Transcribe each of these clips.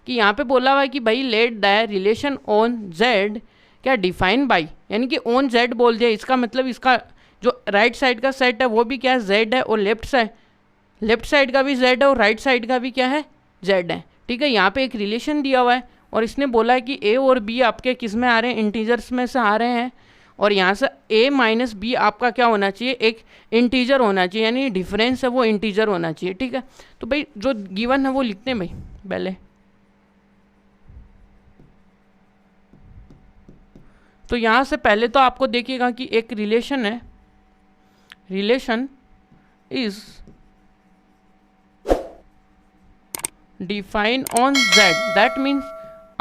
कि यहाँ पे बोला हुआ है कि भाई let the relation on Z क्या डिफाइन बाई, यानी कि ऑन जेड बोल दिया, इसका मतलब इसका जो राइट साइड का सेट है वो भी क्या है, जेड है, और लेफ्ट साइड का भी जेड है और राइट साइड का भी क्या है, जेड है। ठीक है, यहाँ पे एक रिलेशन दिया हुआ है और इसने बोला है कि ए और बी आपके किस में आ रहे हैं, इंटीजर्स में से आ रहे हैं, और यहाँ से a माइनस बी आपका क्या होना चाहिए, एक इंटीजर होना चाहिए, यानी डिफरेंस है वो इंटीजर होना चाहिए। ठीक है, तो भाई जो गिवन है वो लिखते हैं भाई पहले। तो यहाँ से पहले तो आपको देखिएगा कि एक रिलेशन है, relation is define on Z, that means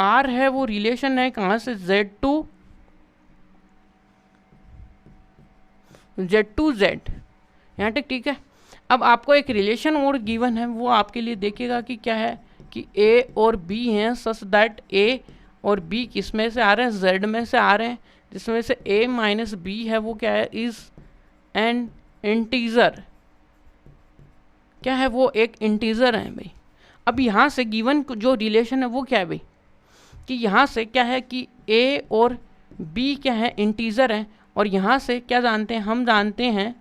R है वो रिलेशन है कहाँ से, जेड टू जेड यहाँ तक। ठीक है, अब आपको एक रिलेशन और गिवन है, वो आपके लिए देखिएगा कि क्या है, कि ए और बी हैं सच दैट ए और बी किस में से आ रहे हैं, जेड में से आ रहे हैं, जिसमें से ए माइनस बी है वो क्या है, इज एन इंटीजर, क्या है वो एक इंटीजर है भाई। अब यहाँ से गिवन जो रिलेशन है वो क्या है भाई, कि यहाँ से क्या है कि ए और बी क्या है, इंटीजर है, और यहाँ से क्या जानते हैं, हम जानते हैं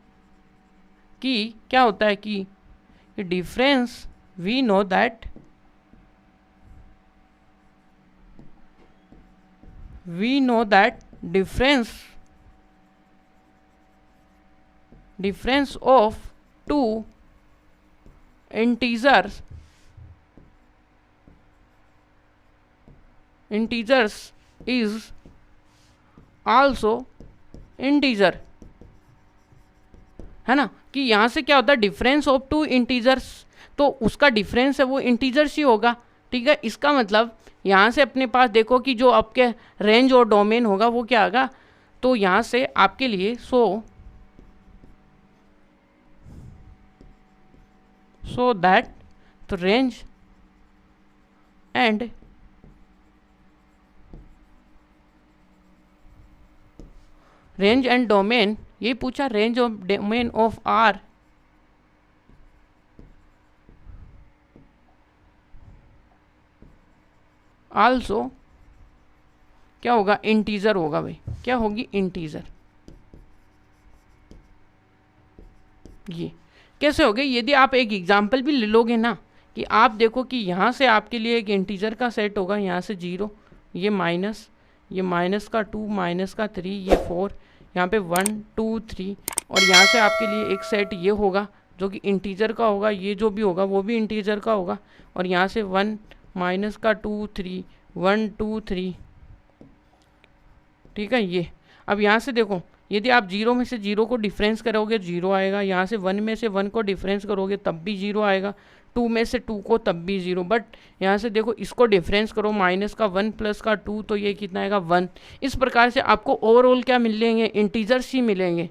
कि क्या होता है कि difference, we know that difference of two integers is also integer, है ना, कि यहाँ से क्या होता है, डिफरेंस ऑफ टू इंटीजर्स, तो उसका डिफरेंस है वो इंटीजर्स ही होगा। ठीक है, इसका मतलब यहाँ से अपने पास देखो कि जो आपके रेंज और डोमेन होगा वो क्या होगा, तो यहाँ से आपके लिए सो दैट तो रेंज एंड डोमेन, ये पूछा range of domain of R also क्या होगा, इंटीजर होगा भाई, क्या होगी, इंटीजर। ये कैसे हो गई, यदि आप एक एग्जाम्पल भी ले लोगे ना, कि आप देखो कि यहाँ से आपके लिए एक इंटीजर का सेट होगा, यहाँ से 0, ये माइनस का 2, माइनस का 3, ये 4, यहाँ पे 1 2 3, और यहाँ से आपके लिए एक सेट ये होगा जो कि इंटीजर का होगा, ये जो भी होगा वो भी इंटीजर का होगा, और यहाँ से 1 माइनस का 2 3 1 2 3। ठीक है, ये अब यहाँ से देखो, यदि आप 0 में से 0 को डिफरेंस करोगे 0 आएगा, यहाँ से 1 में से 1 को डिफरेंस करोगे तब भी 0 आएगा, 2 में से 2 को तब भी 0, बट यहाँ से देखो इसको डिफरेंस करो, माइनस का 1 प्लस का 2, तो ये कितना आएगा, 1। इस प्रकार से आपको ओवरऑल क्या मिलेंगे, इंटीजर्स ही मिलेंगे।